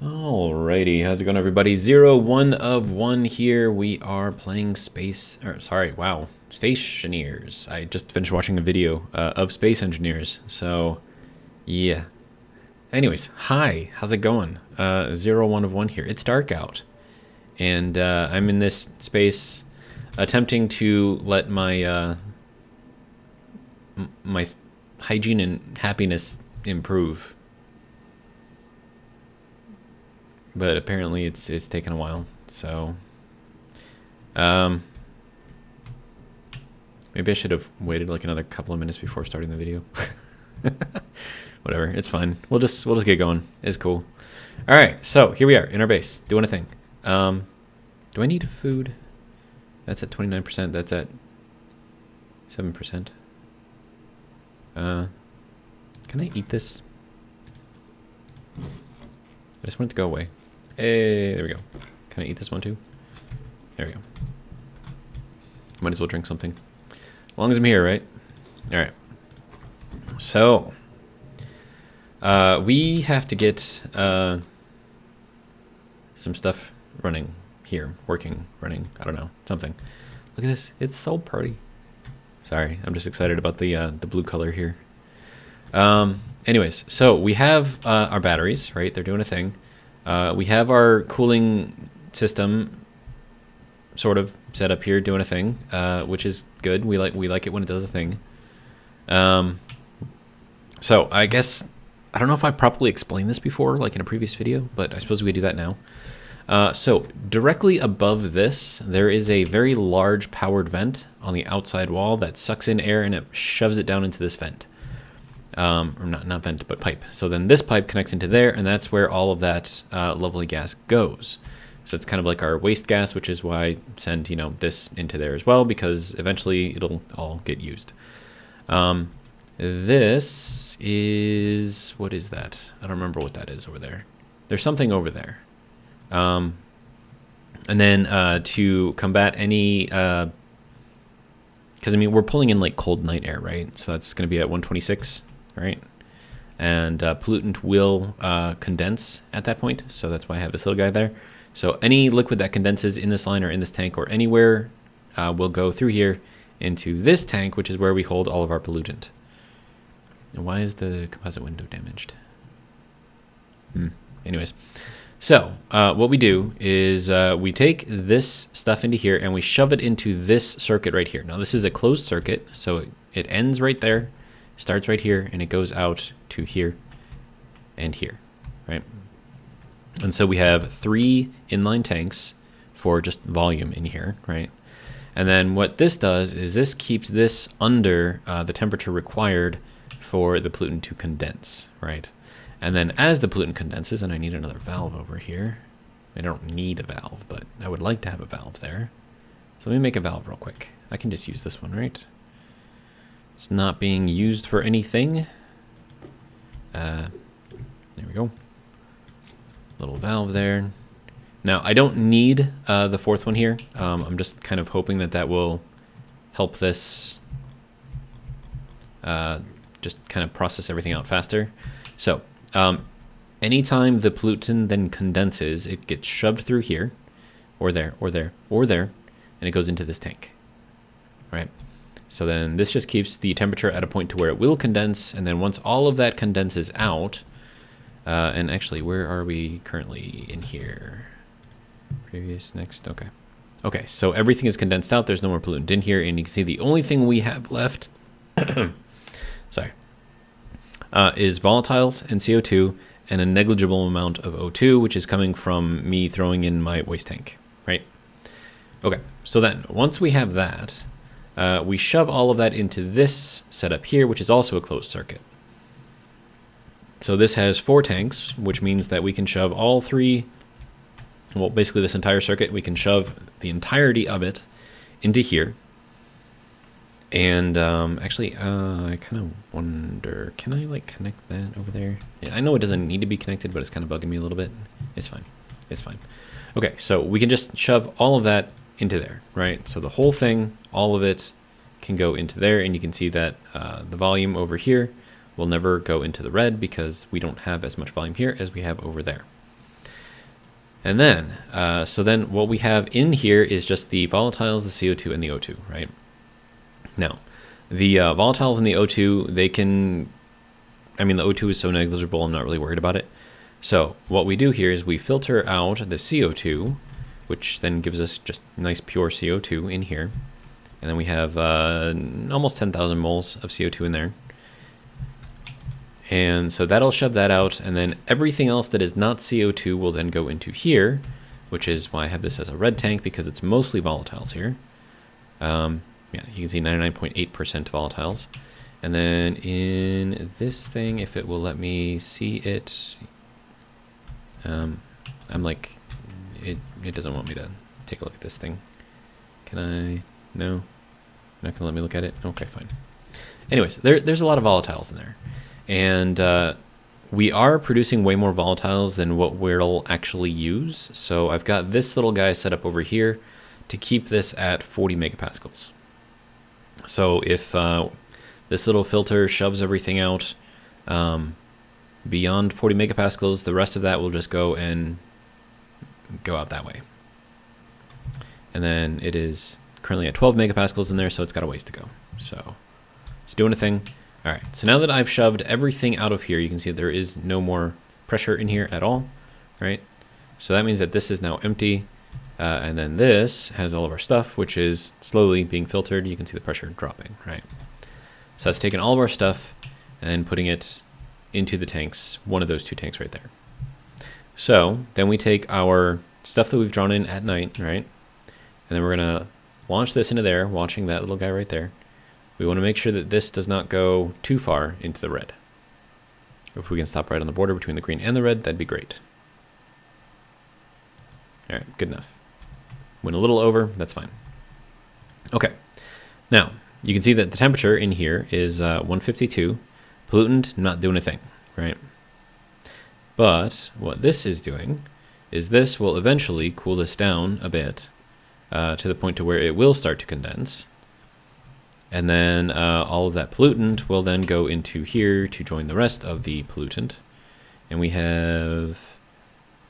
Alrighty, how's it going, everybody? 1 of 1 here. We are playing Stationeers. I just finished watching a video of Space Engineers, so yeah. Anyways, hi, how's it going? 1 of 1 here. It's dark out, and I'm in this space attempting to let my my hygiene and happiness improve. But apparently it's taken a while, so maybe I should have waited like another couple of minutes before starting the video. Whatever, it's fine. We'll just get going. It's cool. All right, so here we are in our base doing a thing. Do I need food? That's at 29%. That's at 7%. Can I eat this? I just want it to go away. Hey, there we go. Can I eat this one too? There we go. Might as well drink something. As long as I'm here, right? Alright. So, we have to get some stuff running here. Running. I don't know. Something. Look at this. It's so pretty. Sorry, I'm just excited about the blue color here. Anyways, so we have our batteries, right? They're doing a thing. We have our cooling system sort of set up here doing a thing, which is good. We like it when it does a thing. So I guess I don't know if I properly explained this before, like in a previous video, but I suppose we do that now. So directly above this, there is a very large powered vent on the outside wall that sucks in air and it shoves it down into this vent. Or not vent, but pipe. So then this pipe connects into there, and that's where all of that lovely gas goes. So it's kind of like our waste gas, which is why I send, this into there as well, because eventually it'll all get used. This is, what is that? I don't remember what that is over there. There's something over there. And then to combat any, because I mean, we're pulling in like cold night air, right? So that's going to be at 126. Right, and pollutant will condense at that point, so that's why I have this little guy there. So any liquid that condenses in this line or in this tank or anywhere will go through here into this tank, which is where we hold all of our pollutant. And why is the composite window damaged? Anyways, so what we do is we take this stuff into here and we shove it into this circuit right here. Now this is a closed circuit, so it ends right there. Starts right here and it goes out to here and here, right? And so we have 3 inline tanks for just volume in here, right? And then what this does is this keeps this under the temperature required for the pollutant to condense, right? And then as the pollutant condenses, and I need another valve over here. I don't need a valve, but I would like to have a valve there. So let me make a valve real quick. I can just use this one, right? It's not being used for anything. There we go. Little valve there. Now, I don't need the 4th one here. I'm just kind of hoping that will help this just kind of process everything out faster. So, anytime the pollutant then condenses, it gets shoved through here, or there, or there, or there, and it goes into this tank, right? So then this just keeps the temperature at a point to where it will condense, and then once all of that condenses out, and actually, where are we currently in here? Previous, next, okay. Okay, so everything is condensed out, there's no more pollutant in here, and you can see the only thing we have left, sorry, is volatiles and CO2, and a negligible amount of O2, which is coming from me throwing in my waste tank, right? Okay, so then, once we have that, we shove all of that into this setup here, which is also a closed circuit. So this has 4 tanks, which means that we can shove all 3, well, basically this entire circuit, we can shove the entirety of it into here. And actually, I kind of wonder, can I like connect that over there? Yeah, I know it doesn't need to be connected, but it's kind of bugging me a little bit. It's fine. It's fine. Okay, so we can just shove all of that into there, right? So the whole thing, all of it can go into there, and you can see that the volume over here will never go into the red because we don't have as much volume here as we have over there. And then, so then what we have in here is just the volatiles, the CO2, and the O2, right? Now, the volatiles and the O2, they can, I mean, the O2 is so negligible, I'm not really worried about it. So what we do here is we filter out the CO2, which then gives us just nice pure CO2 in here. And then we have almost 10,000 moles of CO2 in there. And so that'll shove that out, and then everything else that is not CO2 will then go into here, which is why I have this as a red tank, because it's mostly volatiles here. Yeah, you can see 99.8% volatiles. And then in this thing, if it will let me see it, I'm like, it doesn't want me to take a look at this thing. Can I? No? Not gonna let me look at it? Okay, fine. Anyways, there's a lot of volatiles in there. And we are producing way more volatiles than what we'll actually use. So I've got this little guy set up over here to keep this at 40 megapascals. So if this little filter shoves everything out beyond 40 megapascals, the rest of that will just go and go out that way. And then it is currently at 12 megapascals in there, so it's got a ways to go. So it's doing a thing. All right, so now that I've shoved everything out of here, you can see that there is no more pressure in here at all, right? So that means that this is now empty. And then this has all of our stuff, which is slowly being filtered. You can see the pressure dropping, right? So that's taking all of our stuff and putting it into the tanks, one of those two tanks right there. So then we take our stuff that we've drawn in at night, right? And then we're gonna launch this into there, watching that little guy right there. We want to make sure that this does not go too far into the red. If we can stop right on the border between the green and the red, that'd be great. All right, good enough. Went a little over, that's fine. Okay, now you can see that the temperature in here is 152. Pollutant, not doing a thing, right? But what this is doing is this will eventually cool this down a bit to the point to where it will start to condense. And then all of that pollutant will then go into here to join the rest of the pollutant. And we have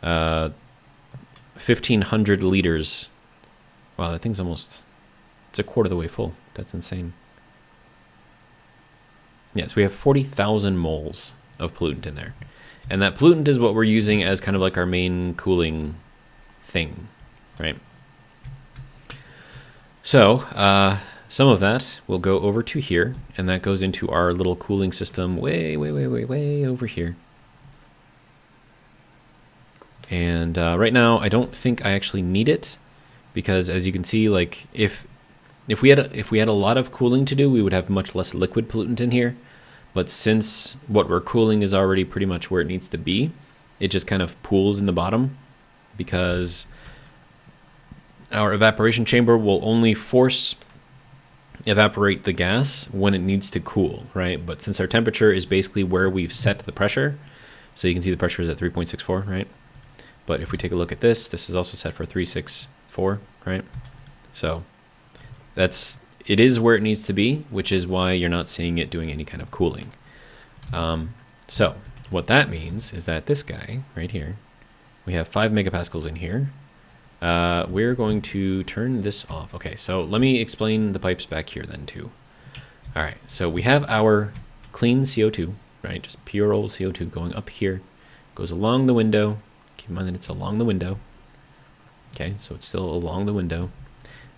1,500 liters. Wow, that thing's almost, it's a quarter of the way full. That's insane. Yeah, so we have 40,000 moles of pollutant in there. And that pollutant is what we're using as kind of like our main cooling thing, right? So, some of that will go over to here, and that goes into our little cooling system way over here. And right now, I don't think I actually need it, because as you can see, like if we had a lot of cooling to do, we would have much less liquid pollutant in here. But since what we're cooling is already pretty much where it needs to be, it just kind of pools in the bottom, because our evaporation chamber will only force evaporate the gas when it needs to cool, right? But since our temperature is basically where we've set the pressure, so you can see the pressure is at 3.64, right? But if we take a look at this, this is also set for 364, right? So it is where it needs to be, which is why you're not seeing it doing any kind of cooling. So what that means is that this guy right here, we have 5 megapascals in here. We're going to turn this off. Okay, so let me explain the pipes back here then too. All right, so we have our clean CO2, right? Just pure old CO2 going up here, goes along the window. Keep in mind that it's along the window. Okay, so it's still along the window.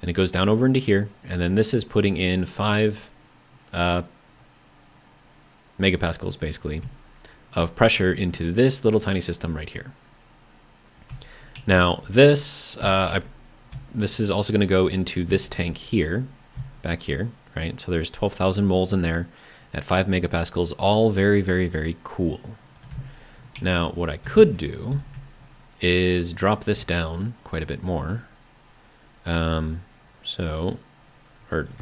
And it goes down over into here. And then this is putting in 5 megapascals, basically, of pressure into this little tiny system right here. Now, this is also going to go into this tank here, back here, right? So there's 12,000 moles in there at 5 megapascals, all very cool. Now, what I could do is drop this down quite a bit more. Or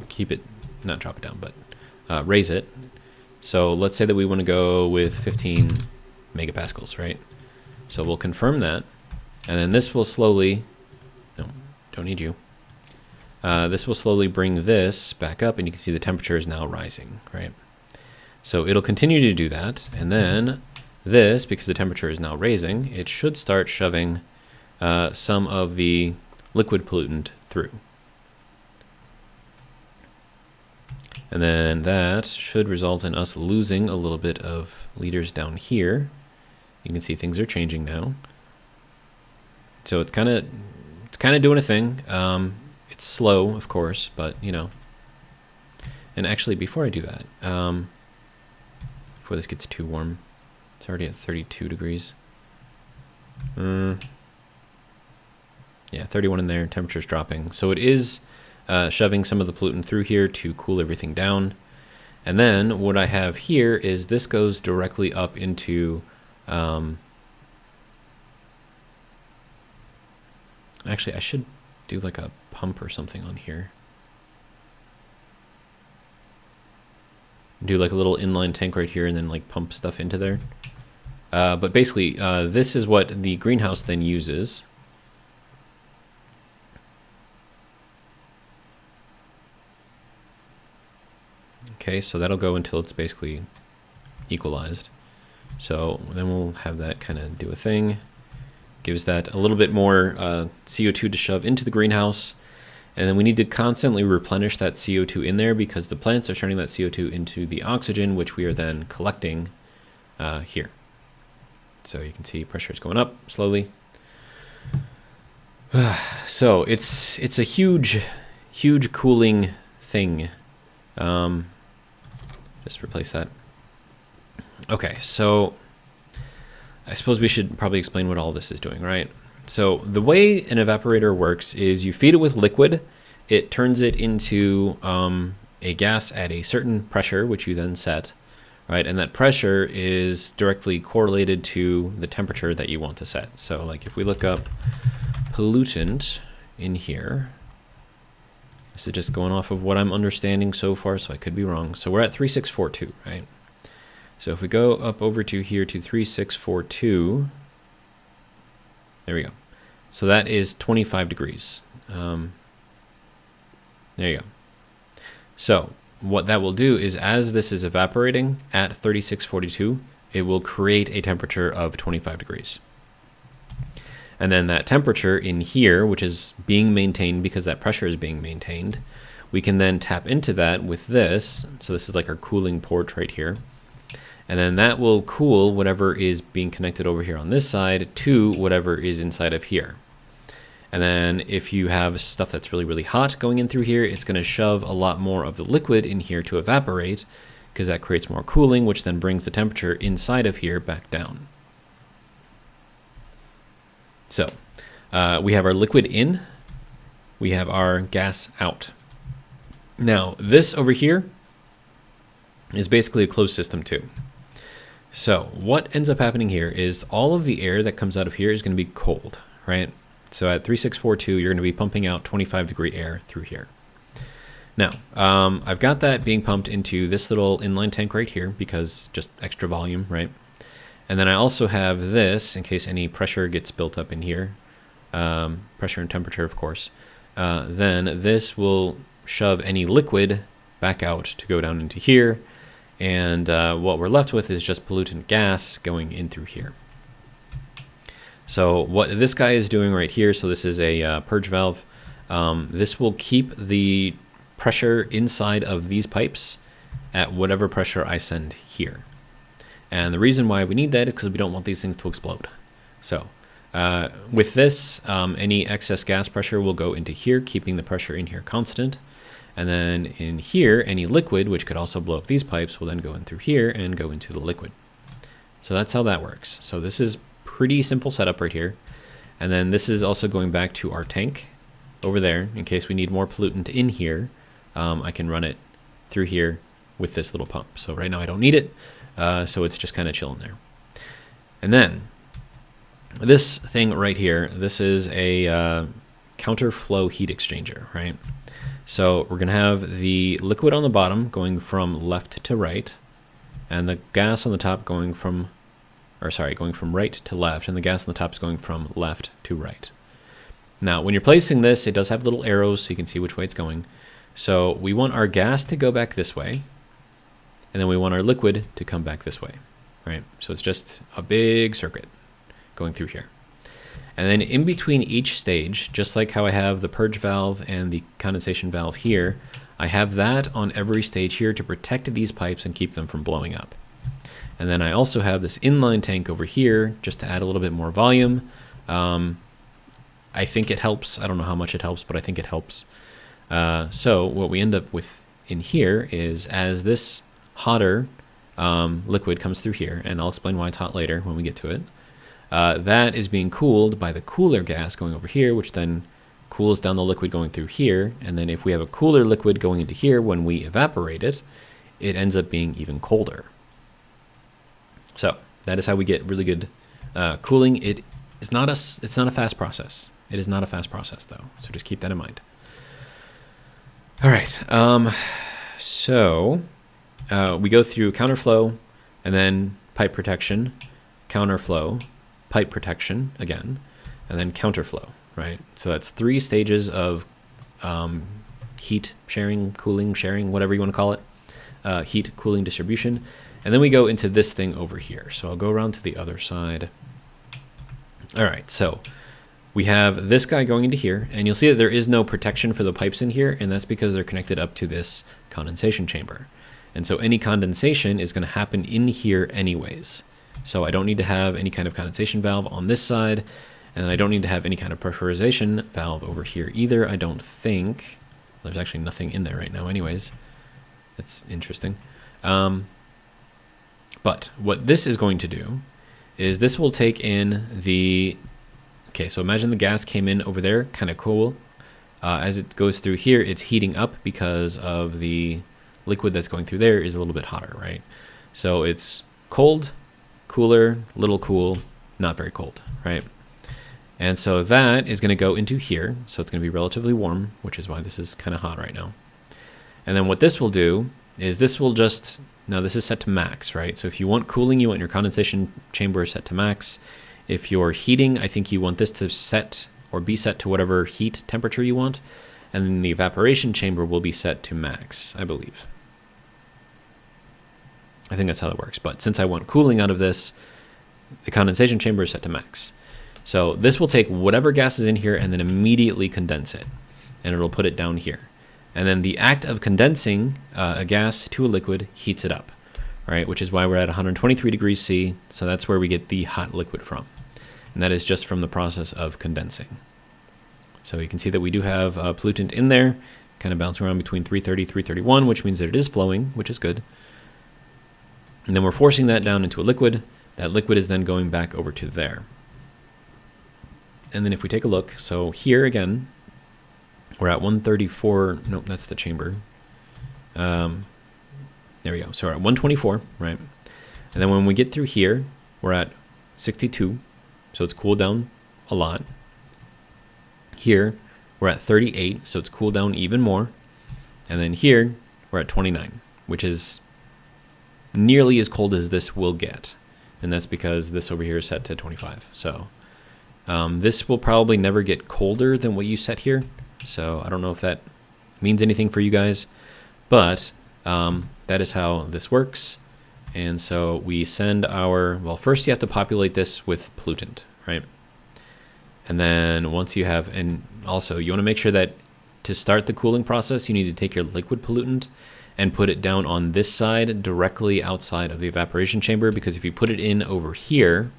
keep it, not drop it down, but raise it. So let's say that we want to go with 15 megapascals, right? So we'll confirm that. And then this will slowly, no, don't need you. This will slowly bring this back up, and you can see the temperature is now rising, right? So it'll continue to do that. And then this, because the temperature is now raising, it should start shoving some of the liquid pollutant through. And then that should result in us losing a little bit of liters down here. You can see things are changing now. So it's kind of doing a thing. It's slow, of course, but you know. And actually, before I do that, before this gets too warm, it's already at 32 degrees. Yeah, 31 in there. Temperature's dropping, so it is shoving some of the pollutant through here to cool everything down. And then what I have here is this goes directly up into. Actually, I should do like a pump or something on here. Do like a little inline tank right here and then like pump stuff into there. But basically, this is what the greenhouse then uses. Okay, so that'll go until it's basically equalized. So then we'll have that kind of do a thing. Gives that a little bit more CO2 to shove into the greenhouse. And then we need to constantly replenish that CO2 in there because the plants are turning that CO2 into the oxygen, which we are then collecting here. So you can see pressure is going up slowly. So it's a huge cooling thing. Just replace that. Okay, so I suppose we should probably explain what all this is doing, right? So the way an evaporator works is you feed it with liquid, it turns it into a gas at a certain pressure, which you then set, right? And that pressure is directly correlated to the temperature that you want to set. So like if we look up pollutant in here, this is just going off of what I'm understanding so far, so I could be wrong. So we're at 3642, right? So if we go up over to here to 3642, there we go. So that is 25 degrees. There you go. So what that will do is as this is evaporating at 3642, it will create a temperature of 25 degrees. And then that temperature in here, which is being maintained because that pressure is being maintained, we can then tap into that with this. So this is like our cooling port right here. And then that will cool whatever is being connected over here on this side to whatever is inside of here. And then if you have stuff that's really hot going in through here, it's going to shove a lot more of the liquid in here to evaporate because that creates more cooling, which then brings the temperature inside of here back down. So we have our liquid in, we have our gas out. Now this over here is basically a closed system too. So what ends up happening here is all of the air that comes out of here is going to be cold, right? So at 3642, you're going to be pumping out 25 degree air through here. Now, I've got that being pumped into this little inline tank right here because just extra volume, right? And then I also have this in case any pressure gets built up in here, pressure and temperature, of course. Then this will shove any liquid back out to go down into here. And what we're left with is just pollutant gas going in through here. So what this guy is doing right here, so this is a purge valve. This will keep the pressure inside of these pipes at whatever pressure I send here. And the reason why we need that is because we don't want these things to explode. So with this, any excess gas pressure will go into here, keeping the pressure in here constant. And then in here, any liquid, which could also blow up these pipes, will then go in through here and go into the liquid. So that's how that works. So this is pretty simple setup right here. And then this is also going back to our tank over there. In case we need more pollutant in here, I can run it through here with this little pump. So right now I don't need it, so it's just kind of chilling there. And then this thing right here, this is a counterflow heat exchanger, right? So we're going to have the liquid on the bottom going from left to right, and the gas on the top going from right to left, and the gas on the top is going from left to right. Now, when you're placing this, it does have little arrows so you can see which way it's going. So we want our gas to go back this way, and then we want our liquid to come back this way, right? So it's just a big circuit going through here. And then in between each stage, just like how I have the purge valve and the condensation valve here, I have that on every stage here to protect these pipes and keep them from blowing up. And then I also have this inline tank over here just to add a little bit more volume. I think it helps. I don't know how much it helps, but I think it helps. So what we end up with in here is, as this hotter liquid comes through here, and I'll explain why it's hot later when we get to it, that is being cooled by the cooler gas going over here, which then cools down the liquid going through here. And then if we have a cooler liquid going into here, when we evaporate it, it ends up being even colder. So that is how we get really good cooling. It's not a fast process. It is not a fast process though. So just keep that in mind. All right. So we go through counterflow and then pipe protection, counterflow, pipe protection again, and then counterflow, right? So that's 3 stages of heat sharing, cooling sharing, whatever you want to call it, heat, cooling, distribution. And then we go into this thing over here. So I'll go around to the other side. All right, so we have this guy going into here, and you'll see that there is no protection for the pipes in here, and that's because they're connected up to this condensation chamber. And so any condensation is going to happen in here anyways. So I don't need to have any kind of condensation valve on this side, and I don't need to have any kind of pressurization valve over here either. I don't think. There's actually nothing in there right now anyways. That's interesting. But what this is going to do is this will take in the, okay, so imagine the gas came in over there, kind of cool. As it goes through here, it's heating up because of the liquid that's going through there is a little bit hotter, right? So it's cold, cooler, little cool, not very cold, right? And so that is going to go into here. So it's going to be relatively warm, which is why this is kind of hot right now. And then what this will do is this will just, now this is set to max, right? So if you want cooling, you want your condensation chamber set to max. If you're heating, I think you want this to set or be set to whatever heat temperature you want. And then the evaporation chamber will be set to max, I believe. I think that's how that works. But since I want cooling out of this, the condensation chamber is set to max. So this will take whatever gas is in here and then immediately condense it. And it'll put it down here. And then the act of condensing a gas to a liquid heats it up, right? Which is why we're at 123 degrees C. So that's where we get the hot liquid from. And that is just from the process of condensing. So you can see that we do have pollutant in there, kind of bouncing around between 330, 331, which means that it is flowing, which is good. And then we're forcing that down into a liquid. That liquid is then going back over to there. And then if we take a look, so here again, we're at 134. Nope, that's the chamber. There we go. So we're at 124, right? And then when we get through here, we're at 62. So it's cooled down a lot. Here, we're at 38. So it's cooled down even more. And then here, we're at 29, which is nearly as cold as this will get. And that's because this over here is set to 25. So this will probably never get colder than what you set here. So I don't know if that means anything for you guys, but that is how this works. And so we send our, well, first you have to populate this with pollutant, right? And then once you have, and also you want to make sure that to start the cooling process, you need to take your liquid pollutant and put it down on this side directly outside of the evaporation chamber, because if you put it in over here,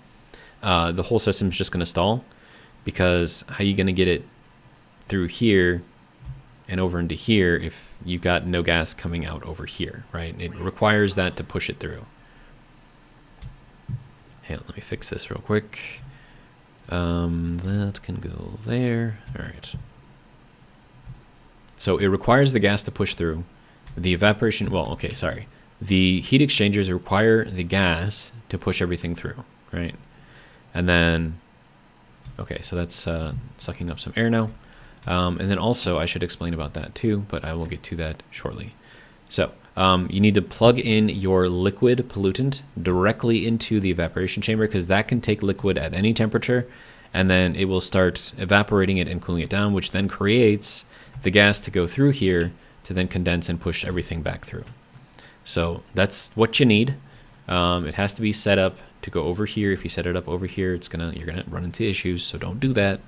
the whole system is just going to stall, because how are you going to get it through here and over into here if you've got no gas coming out over here, right? It requires that to push it through. Hey, let me fix this real quick. That can go there. All right. So it requires the gas to push through. The evaporation, well, okay, sorry. The heat exchangers require the gas to push everything through, right? And then, okay, so that's sucking up some air now. And then also, I should explain about that too, but I will get to that shortly. So you need to plug in your liquid pollutant directly into the evaporation chamber, because that can take liquid at any temperature, and then it will start evaporating it and cooling it down, which then creates the gas to go through here to then condense and push everything back through. So that's what you need. It has to be set up to go over here. If you set it up over here, you're gonna run into issues, so don't do that.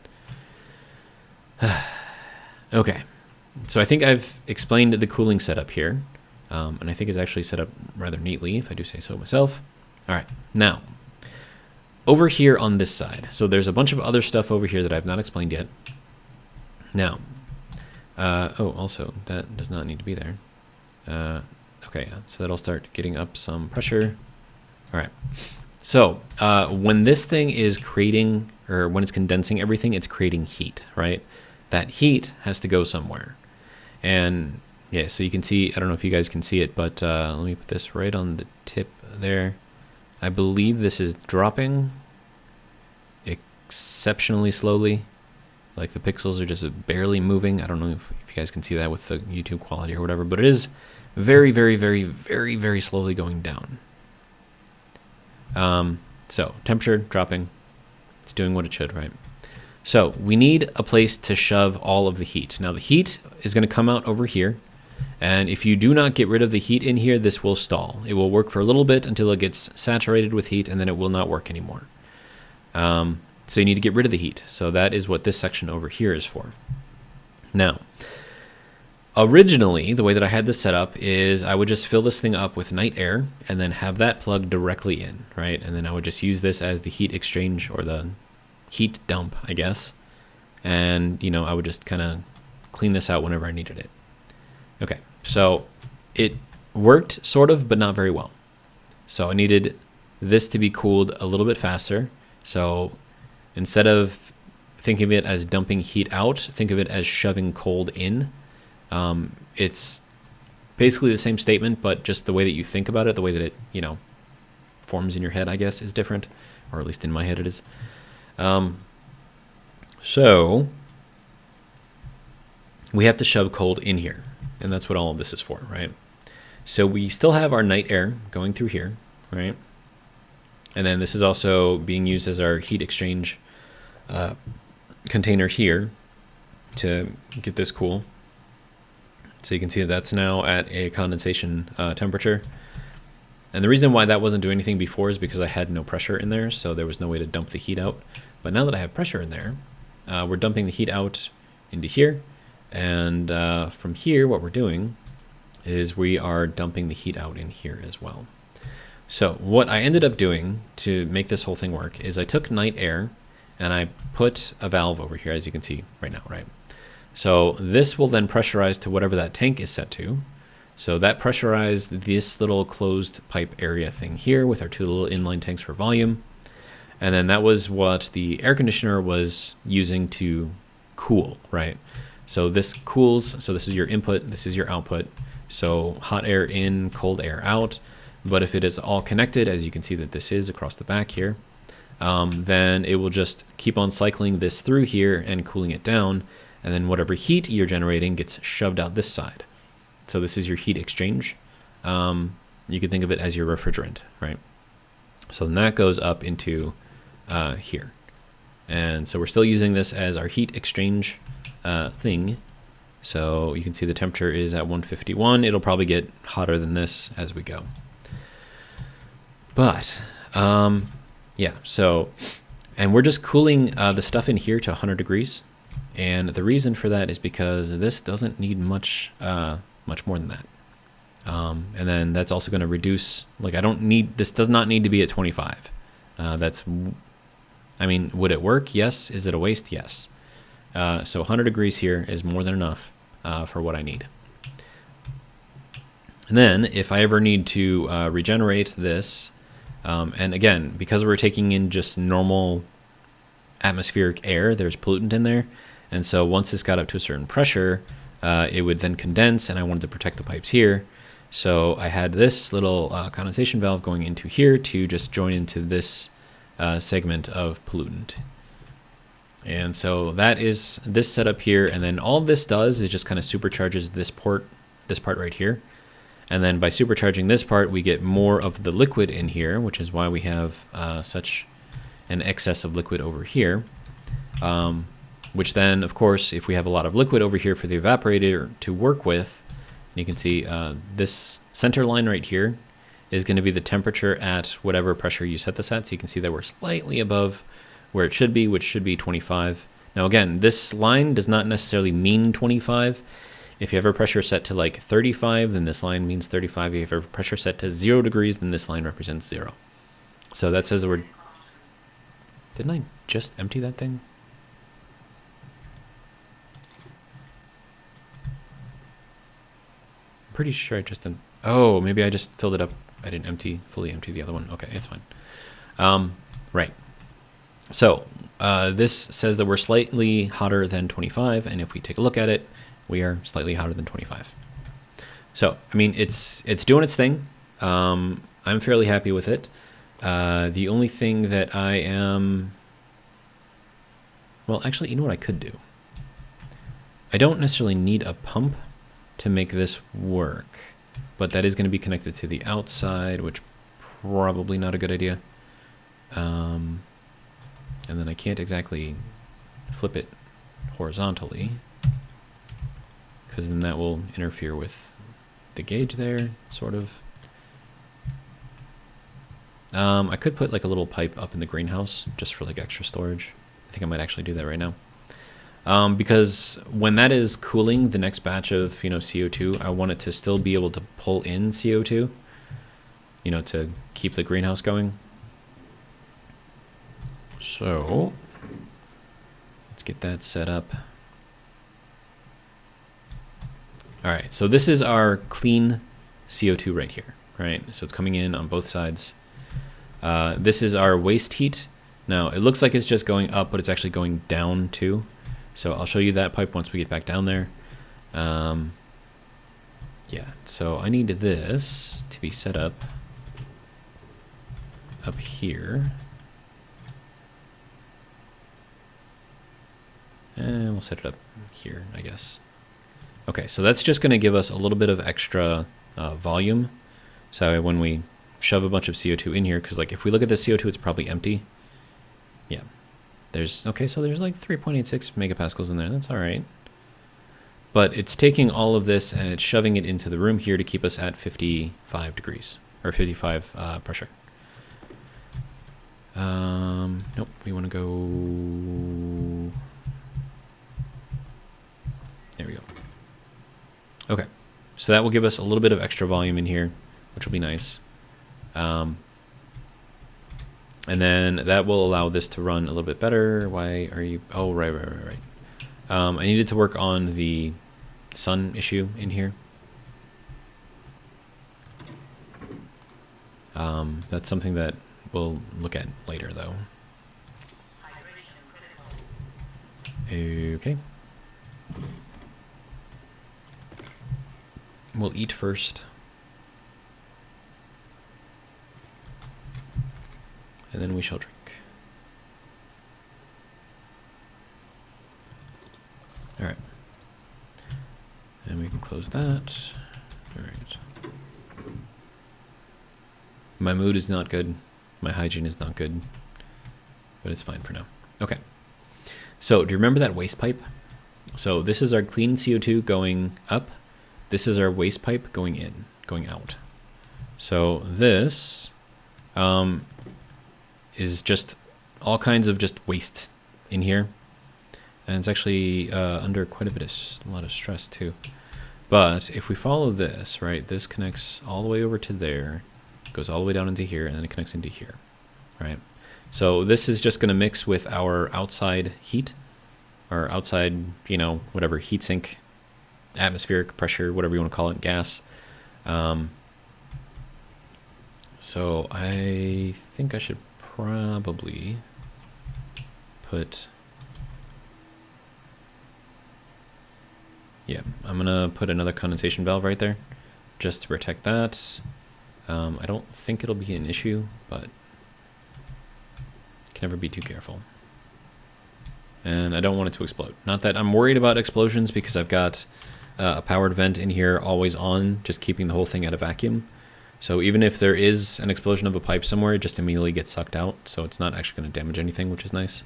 Okay, so I think I've explained the cooling setup here, and I think it's actually set up rather neatly, if I do say so myself. All right, now, over here on this side, so there's a bunch of other stuff over here that I've not explained yet. Now, oh, also, that does not need to be there. Okay, so that'll start getting up some pressure. All right, so when this thing is creating, or when it's condensing everything, it's creating heat, right? That heat has to go somewhere. And yeah, so you can see, I don't know if you guys can see it, but let me put this right on the tip there. I believe this is dropping exceptionally slowly. Like the pixels are just barely moving. I don't know if you guys can see that with the YouTube quality or whatever, but it is very, very, very, very, very slowly going down. So temperature dropping. It's doing what it should, right? So we need a place to shove all of the heat. Now the heat is going to come out over here. And if you do not get rid of the heat in here, this will stall. It will work for a little bit until it gets saturated with heat, and then it will not work anymore. So you need to get rid of the heat. So that is what this section over here is for. Now, originally, the way that I had this set up is I would just fill this thing up with night air and then have that plugged directly in, right? And then I would just use this as the heat exchange or the heat dump, I guess. And, you know, I would just kind of clean this out whenever I needed it. Okay, so it worked sort of, but not very well. So I needed this to be cooled a little bit faster. So instead of thinking of it as dumping heat out, think of it as shoving cold in. It's basically the same statement, but just the way that you think about it, the way that it, you know, forms in your head, I guess, is different, or at least in my head it is. So we have to shove cold in here, and that's what all of this is for, right? So we still have our night air going through here, right? And then this is also being used as our heat exchange container here to get this cool. So you can see that that's now at a condensation temperature. And the reason why that wasn't doing anything before is because I had no pressure in there, so there was no way to dump the heat out. But now that I have pressure in there, we're dumping the heat out into here. And from here, what we're doing is we are dumping the heat out in here as well. So what I ended up doing to make this whole thing work is I took night air and I put a valve over here, as you can see right now, right? So this will then pressurize to whatever that tank is set to. So that pressurized this little closed pipe area thing here with our two little inline tanks for volume. And then that was what the air conditioner was using to cool, right? So this cools, so this is your input, this is your output. So hot air in, cold air out. But if it is all connected, as you can see that this is across the back here, then it will just keep on cycling this through here and cooling it down. And then whatever heat you're generating gets shoved out this side. So this is your heat exchange. You can think of it as your refrigerant, right? So then that goes up into here. And so we're still using this as our heat exchange thing. So you can see the temperature is at 151. It'll probably get hotter than this as we go. But yeah, so, and we're just cooling the stuff in here to 100 degrees. And the reason for that is because this doesn't need much more than that. And then that's also going to reduce, like this does not need to be at 25. I mean, would it work? Yes. Is it a waste? Yes. So 100 degrees here is more than enough for what I need. And then if I ever need to regenerate this, and again, because we're taking in just normal atmospheric air, there's pollutant in there. And so once this got up to a certain pressure, it would then condense, and I wanted to protect the pipes here. So I had this little condensation valve going into here to just join into this segment of pollutant. And so that is this setup here. And then all this does is just kind of supercharges this part right here. And then by supercharging this part, we get more of the liquid in here, which is why we have such an excess of liquid over here. Which then, of course, if we have a lot of liquid over here for the evaporator to work with, you can see this center line right here is going to be the temperature at whatever pressure you set this at. So you can see that we're slightly above where it should be, which should be 25. Now again, this line does not necessarily mean 25. If you have a pressure set to like 35, then this line means 35. If you have a pressure set to 0 degrees, then this line represents 0. So that says that we're... Didn't I just empty that thing? I'm pretty sure I just... Oh, maybe I just filled it up. I didn't fully empty the other one. Okay, it's fine. Right. So this says that we're slightly hotter than 25, and if we take a look at it, we are slightly hotter than 25. So, I mean, it's doing its thing. I'm fairly happy with it. The only thing that I am... Well, actually, you know what I could do? I don't necessarily need a pump to make this work, but that is going to be connected to the outside, which probably not a good idea. And then I can't exactly flip it horizontally, because then that will interfere with the gauge there, sort of. I could put like a little pipe up in the greenhouse just for like extra storage. I think I might actually do that right now. Because when that is cooling the next batch of, CO2, I want it to still be able to pull in CO2, to keep the greenhouse going. So let's get that set up. All right, so this is our clean CO2 right here, right? So it's coming in on both sides. This is our waste heat. Now, it looks like it's just going up, but it's actually going down too. So I'll show you that pipe once we get back down there. Yeah, so I need this to be set up here. And we'll set it up here, I guess. Okay, so that's just going to give us a little bit of extra volume. So when we shove a bunch of CO2 in here, because like if we look at the CO2, it's probably empty. Yeah. Okay, so there's like 3.86 megapascals in there. That's all right. But it's taking all of this and it's shoving it into the room here to keep us at 55 degrees, or 55 pressure. Nope, we want to go... There we go. Okay, so that will give us a little bit of extra volume in here, which will be nice. And then that will allow this to run a little bit better. Why are you... Oh, right. I needed to work on the sun issue in here. That's something that we'll look at later, though. Okay. We'll eat first. And then we shall drink. All right. And we can close that. All right. My mood is not good. My hygiene is not good. But it's fine for now. Okay. So do you remember that waste pipe? So this is our clean CO2 going up. This is our waste pipe going in, going out. So this is just all kinds of just waste in here. And it's actually under quite a lot of stress too. But if we follow this, right, this connects all the way over to there, goes all the way down into here, and then it connects into here, right? So this is just going to mix with our outside heat, or outside, whatever, heat sink, atmospheric pressure, whatever you want to call it, gas. So I think I should probably put... Yeah, I'm going to put another condensation valve right there just to protect that. I don't think it'll be an issue, but can never be too careful. And I don't want it to explode. Not that I'm worried about explosions, because I've got a powered vent in here always on, just keeping the whole thing at a vacuum. So even if there is an explosion of a pipe somewhere, it just immediately gets sucked out. So it's not actually going to damage anything, which is nice.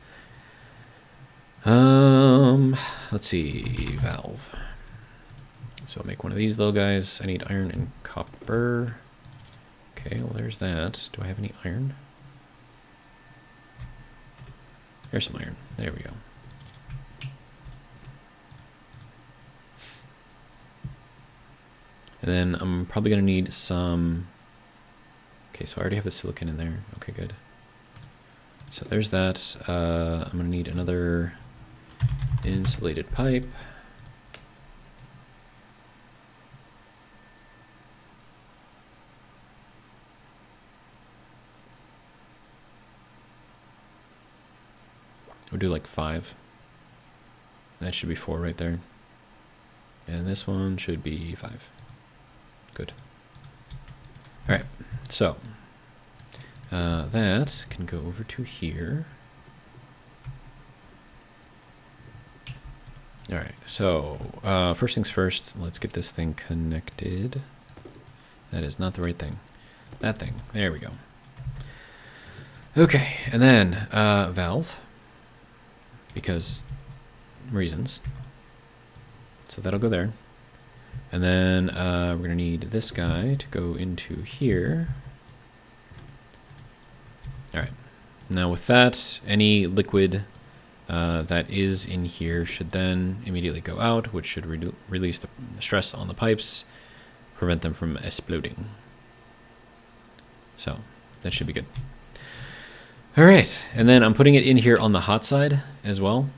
Let's see, valve. So I'll make one of these little guys. I need iron and copper. Okay, well there's that. Do I have any iron? There's some iron. There we go. And then I'm probably going to need some... Okay, so I already have the silicon in there. Okay, good. So there's that. I'm going to need another insulated pipe. We'll do like 5. That should be 4 right there. And this one should be 5. Good. All right, so that can go over to here. All right, so first things first, let's get this thing connected. That is not the right thing. That thing, there we go. Okay, and then valve, because reasons. So that'll go there. And then we're going to need this guy to go into here. All right. Now with that, any liquid that is in here should then immediately go out, which should release the stress on the pipes, prevent them from exploding. So that should be good. All right. And then I'm putting it in here on the hot side as well,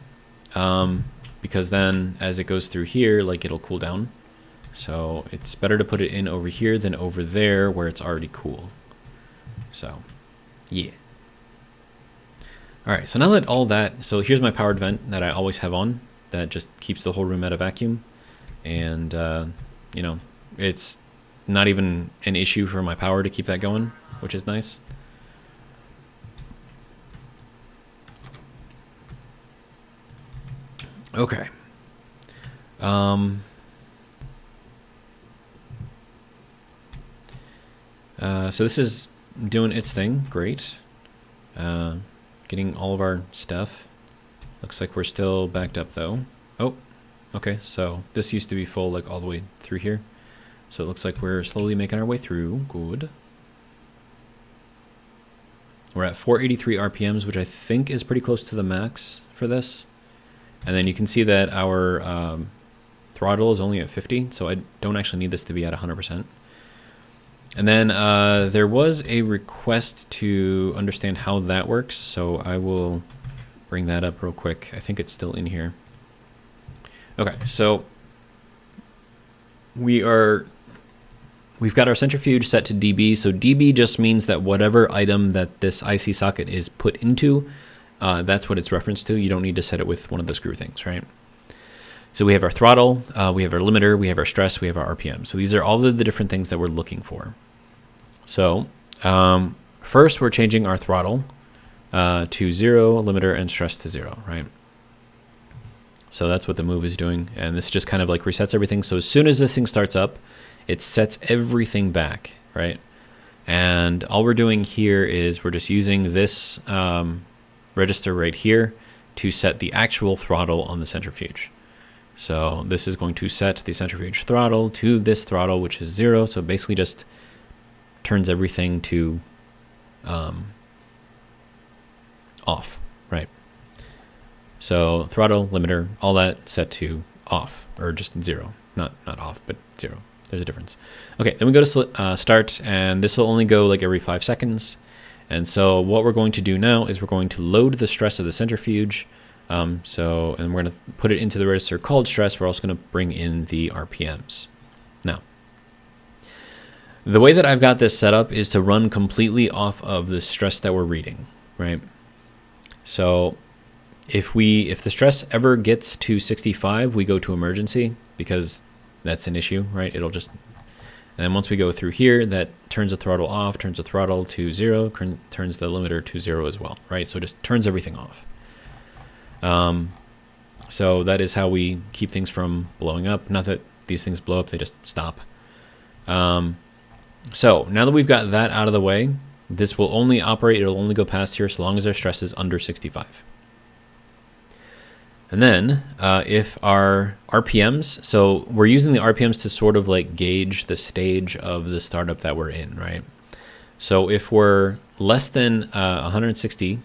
because then as it goes through here, like it'll cool down. So it's better to put it in over here than over there where it's already cool. So, yeah. All right, so now that all that, so here's my powered vent that I always have on that just keeps the whole room at a vacuum. And, you know, it's not even an issue for my power to keep that going, which is nice. Okay. So this is doing its thing. Great. Getting all of our stuff. Looks like we're still backed up though. Oh, okay. So this used to be full like all the way through here. So it looks like we're slowly making our way through. Good. We're at 483 RPMs, which I think is pretty close to the max for this. And then you can see that our throttle is only at 50. So I don't actually need this to be at 100%. And then there was a request to understand how that works, so I will bring that up real quick. I think it's still in here. Okay, so we've got our centrifuge set to dB, so dB just means that whatever item that this IC socket is put into, that's what it's referenced to. You don't need to set it with one of the screw things, right? So we have our throttle, we have our limiter, we have our stress, we have our RPM. So these are all of the different things that we're looking for. So first we're changing our throttle to 0, limiter, and stress to 0, right? So that's what the move is doing. And this just kind of like resets everything. So as soon as this thing starts up, it sets everything back, right? And all we're doing here is we're just using this register right here to set the actual throttle on the centrifuge. So this is going to set the centrifuge throttle to this throttle, which is 0. So basically just turns everything to off, right? So throttle, limiter, all that set to off, or just 0, not off, but 0. There's a difference. Okay, then we go to start, and this will only go like every 5 seconds. And so what we're going to do now is we're going to load the stress of the centrifuge. And we're going to put it into the register called stress. We're also going to bring in the RPMs. Now, the way that I've got this set up is to run completely off of the stress that we're reading, right? So if the stress ever gets to 65, we go to emergency because that's an issue, right? It'll just, and then once we go through here, that turns the throttle off, turns the throttle to 0, turns the limiter to 0 as well, right? So it just turns everything off. So that is how we keep things from blowing up. Not that these things blow up, they just stop. So now that we've got that out of the way, this will only operate, it'll only go past here so long as our stress is under 65. And then if our RPMs, so we're using the RPMs to sort of like gauge the stage of the startup that we're in, right? So if we're less than 160,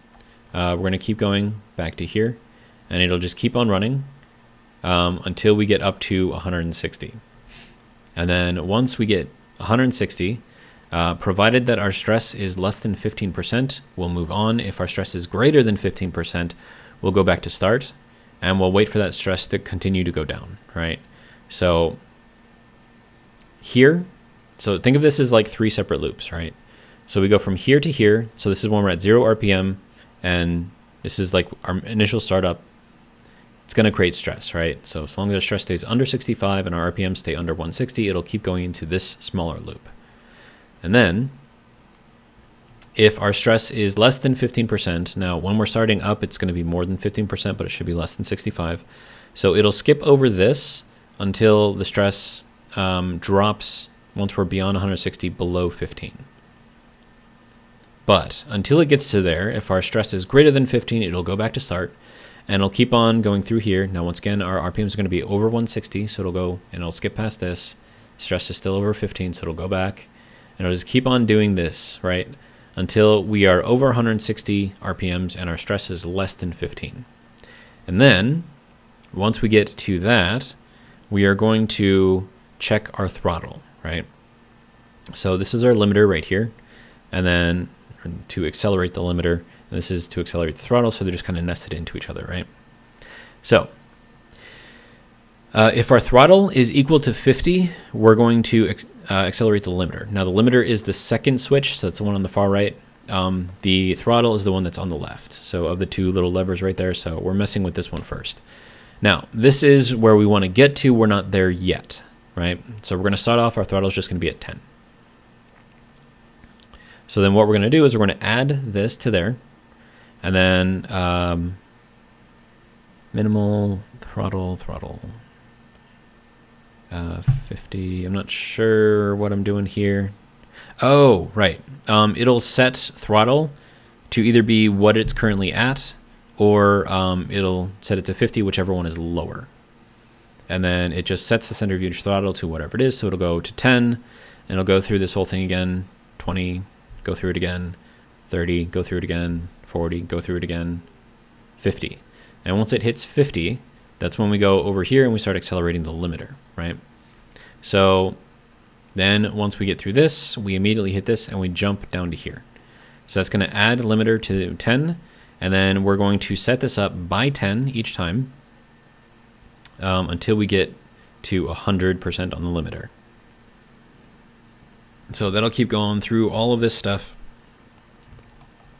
we're going to keep going back to here, and it'll just keep on running until we get up to 160. And then once we get 160, provided that our stress is less than 15%, we'll move on. If our stress is greater than 15%, we'll go back to start, and we'll wait for that stress to continue to go down, right? So here, so think of this as like 3 separate loops, right? So we go from here to here. So this is when we're at 0 RPM, and this is like our initial startup. It's going to create stress, right? So as long as the stress stays under 65 and our RPMs stay under 160, it'll keep going into this smaller loop. And then if our stress is less than 15%, now when we're starting up, it's going to be more than 15%, but it should be less than 65. So it'll skip over this until the stress drops once we're beyond 160 below 15. But until it gets to there, if our stress is greater than 15, it'll go back to start, and it'll keep on going through here. Now, once again, our RPMs are going to be over 160, so it'll go and it'll skip past this. Stress is still over 15, so it'll go back, and it'll just keep on doing this, right, until we are over 160 RPMs and our stress is less than 15. And then, once we get to that, we are going to check our throttle, right? So this is our limiter right here, and then to accelerate the limiter, and this is to accelerate the throttle, so they're just kind of nested into each other, right? So if our throttle is equal to 50, we're going to accelerate the limiter. Now the limiter is the second switch, so that's the one on the far right. The throttle is the one that's on the left, so of the 2 little levers right there, so we're messing with this one first. Now this is where we want to get to. We're not there yet, right? So we're going to start off, our throttle is just going to be at 10. So then what we're going to do is we're going to add this to there, and then minimal throttle 50. I'm not sure what I'm doing here. Oh, right. It'll set throttle to either be what it's currently at, or it'll set it to 50, whichever one is lower. And then it just sets the centrifuge throttle to whatever it is. So it'll go to 10, and it'll go through this whole thing again, 20, go through it again, 30, go through it again, 40, go through it again, 50. And once it hits 50, that's when we go over here and we start accelerating the limiter, right? So then once we get through this, we immediately hit this and we jump down to here. So that's going to add limiter to 10, and then we're going to set this up by 10 each time until we get to 100% on the limiter. So that'll keep going through all of this stuff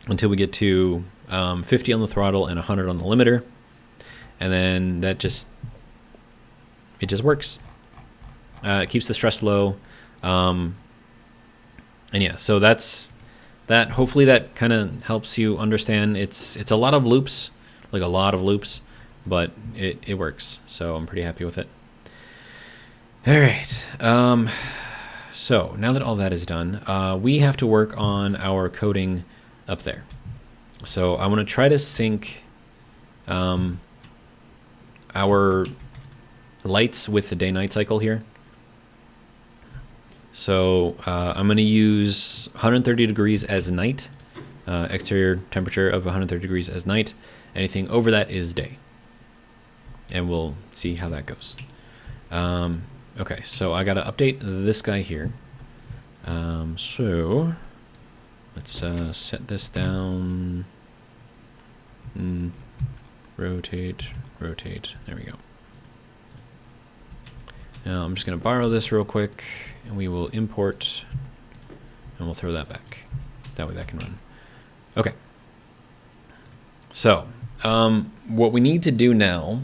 until we get to 50 on the throttle and 100 on the limiter. And then that just works. It keeps the stress low. And yeah, so that's that. Hopefully that kind of helps you understand. It's a lot of loops, like a lot of loops, but it works. So I'm pretty happy with it. All right. So now that all that is done, we have to work on our coding up there. So I want to try to sync our lights with the day-night cycle here. So I'm going to use 130 degrees as night, exterior temperature of 130 degrees as night. Anything over that is day. And we'll see how that goes. Okay, so I got to update this guy here. So let's set this down. Rotate. There we go. Now I'm just going to borrow this real quick, and we will import, and we'll throw that back. So that way that can run. Okay. So what we need to do now.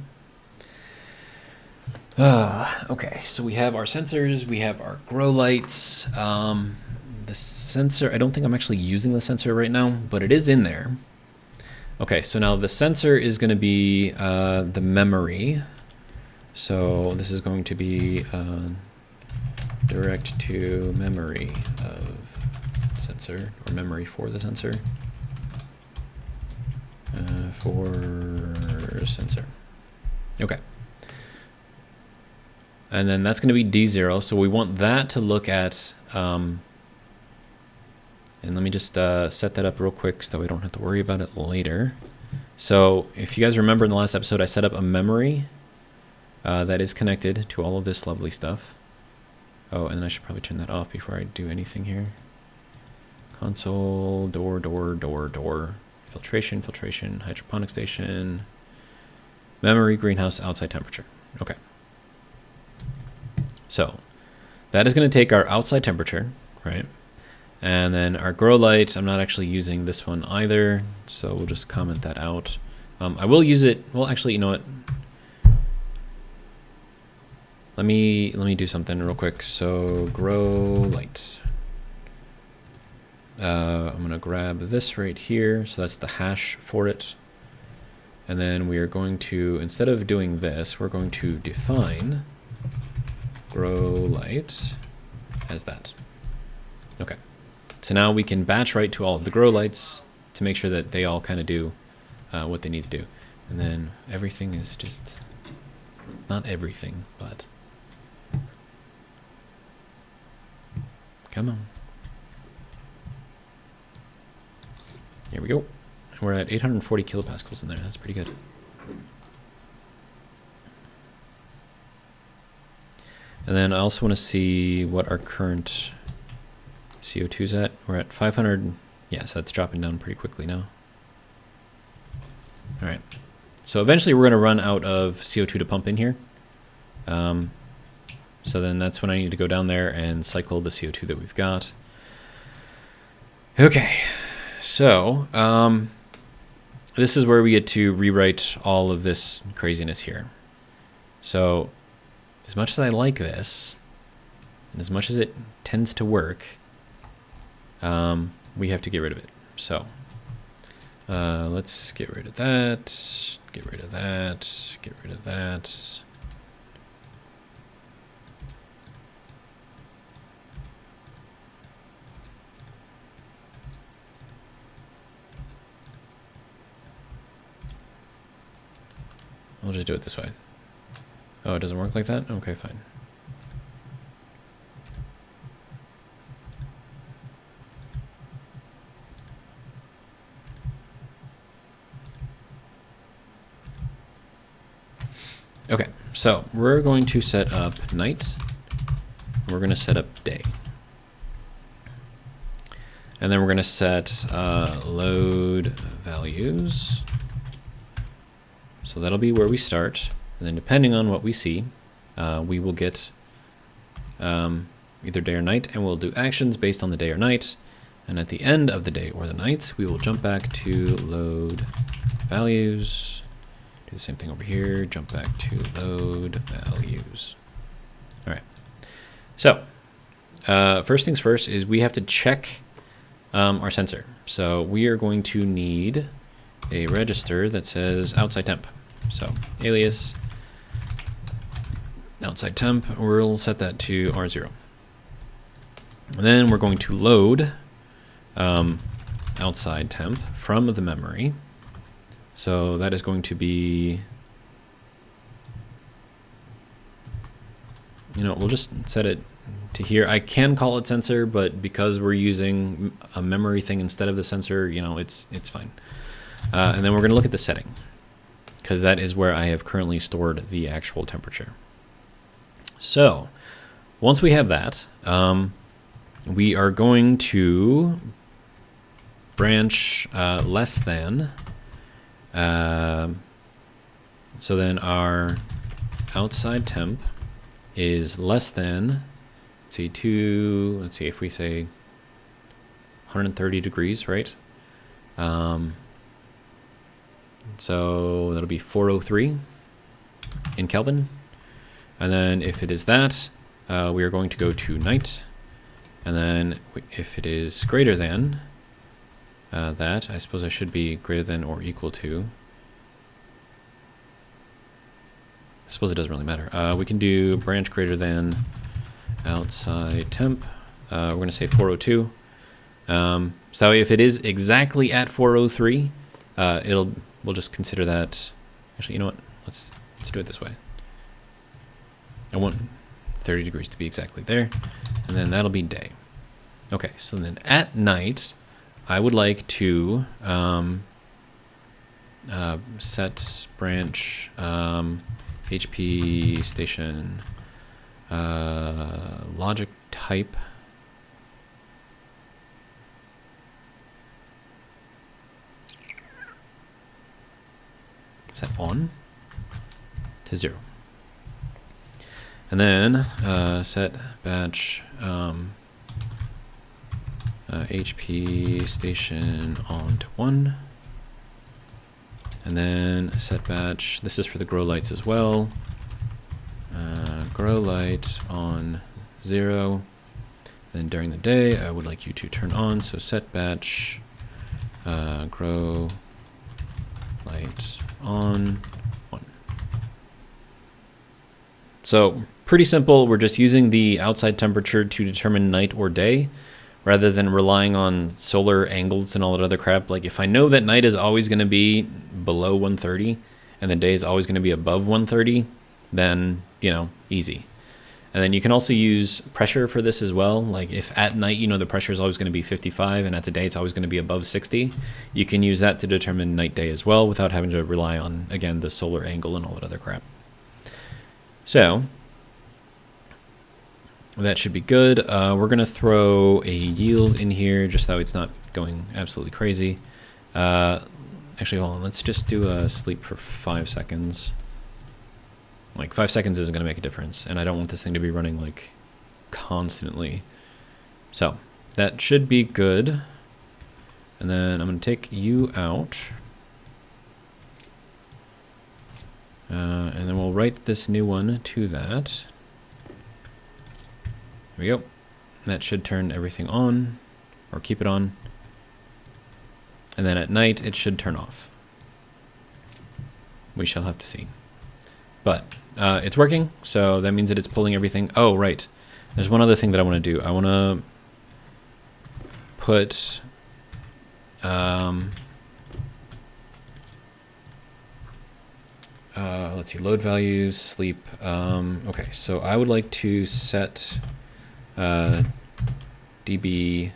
Okay, so we have our sensors, we have our grow lights. The sensor, I don't think I'm actually using the sensor right now, but it is in there. Okay, so now the sensor is going to be the memory. So this is going to be direct to memory of sensor, or memory for the sensor. For sensor. Okay. And then that's going to be D0. So we want that to look at And let me just set that up real quick so that we don't have to worry about it later. So if you guys remember in the last episode, I set up a memory that is connected to all of this lovely stuff. Oh, and then I should probably turn that off before I do anything here. Console, door, filtration, hydroponic station, memory, greenhouse, outside temperature. Okay. So that is going to take our outside temperature, right? And then our grow light, I'm not actually using this one either, so we'll just comment that out. I will use it. Well, actually, you know what? Let me do something real quick. So grow light. I'm gonna grab this right here. So that's the hash for it. And then we are going to, instead of doing this, we're going to define grow light as that. Okay. So now we can batch write to all of the grow lights to make sure that they all kind of do what they need to do. And then everything is just, not everything, but come on. Here we go. We're at 840 kilopascals in there. That's pretty good. And then I also want to see what our current CO2 is at. We're at 500. Yeah, so that's dropping down pretty quickly now. All right. So eventually we're going to run out of CO2 to pump in here. So then that's when I need to go down there and cycle the CO2 that we've got. Okay. So this is where we get to rewrite all of this craziness here. So as much as I like this, and as much as it tends to work, we have to get rid of it. So let's get rid of that, get rid of that, get rid of that. We'll just do it this way. Oh, it doesn't work like that? Okay, fine. Okay, so we're going to set up night. We're going to set up day. And then we're going to set load values. So that'll be where we start. And then depending on what we see, we will get either day or night, and we'll do actions based on the day or night. And at the end of the day or the night, we will jump back to load values. Do the same thing over here, jump back to load values. All right. So first things first is we have to check our sensor. So we are going to need a register that says outside temp. So alias outside temp, we'll set that to R0. And then we're going to load outside temp from the memory. So that is going to be, we'll just set it to here. I can call it sensor, but because we're using a memory thing instead of the sensor, it's fine. And then we're going to look at the setting, because that is where I have currently stored the actual temperature. So once we have that, we are going to branch less than. So then our outside temp is less than, let's see if we say 130 degrees, right? So that'll be 403 in Kelvin. And then if it is that, we are going to go to night. And then if it is greater than that, I suppose I should be greater than or equal to. I suppose it doesn't really matter. We can do branch greater than outside temp. We're going to say 402. So if it is exactly at 403, we'll just consider that. Actually, you know what? Let's do it this way. I want 30 degrees to be exactly there, and then that'll be day. Okay, so then at night, I would like to set branch HP station logic type. Set on to 0. And then set batch HP station on to 1. And then set batch, this is for the grow lights as well. Grow light on 0. Then during the day, I would like you to turn on, so set batch grow light on 1. So pretty simple. We're just using the outside temperature to determine night or day rather than relying on solar angles and all that other crap. Like if I know that night is always going to be below 130 and the day is always going to be above 130, then, you know, easy. And then you can also use pressure for this as well. Like if at night, you know, the pressure is always going to be 55 and at the day it's always going to be above 60, you can use that to determine night day as well without having to rely on, again, the solar angle and all that other crap. So that should be good. We're going to throw a yield in here just so it's not going absolutely crazy. Actually, hold on. Let's just do a sleep for 5 seconds. Like 5 seconds isn't going to make a difference, and I don't want this thing to be running like constantly. So that should be good. And then I'm going to take you out. And then we'll write this new one to that. There we go. That should turn everything on, or keep it on. And then at night, it should turn off. We shall have to see. But it's working, so that means that it's pulling everything. Oh, right. There's one other thing that I want to do. I want to put... let's see, load values, sleep. Okay, so I would like to set dB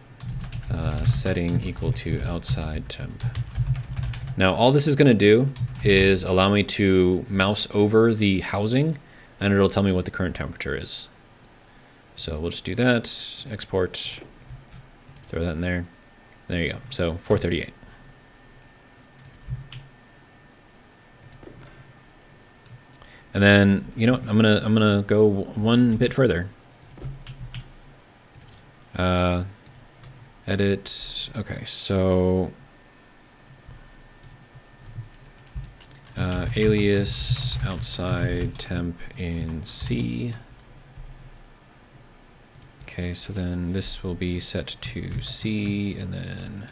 setting equal to outside temp. Now all this is going to do is allow me to mouse over the housing and it'll tell me what the current temperature is. So we'll just do that, export, throw that in there. There you go. So 438. And then, you know what, I'm gonna go one bit further. Edit, okay, so alias outside temp in C. Okay, so then this will be set to C, and then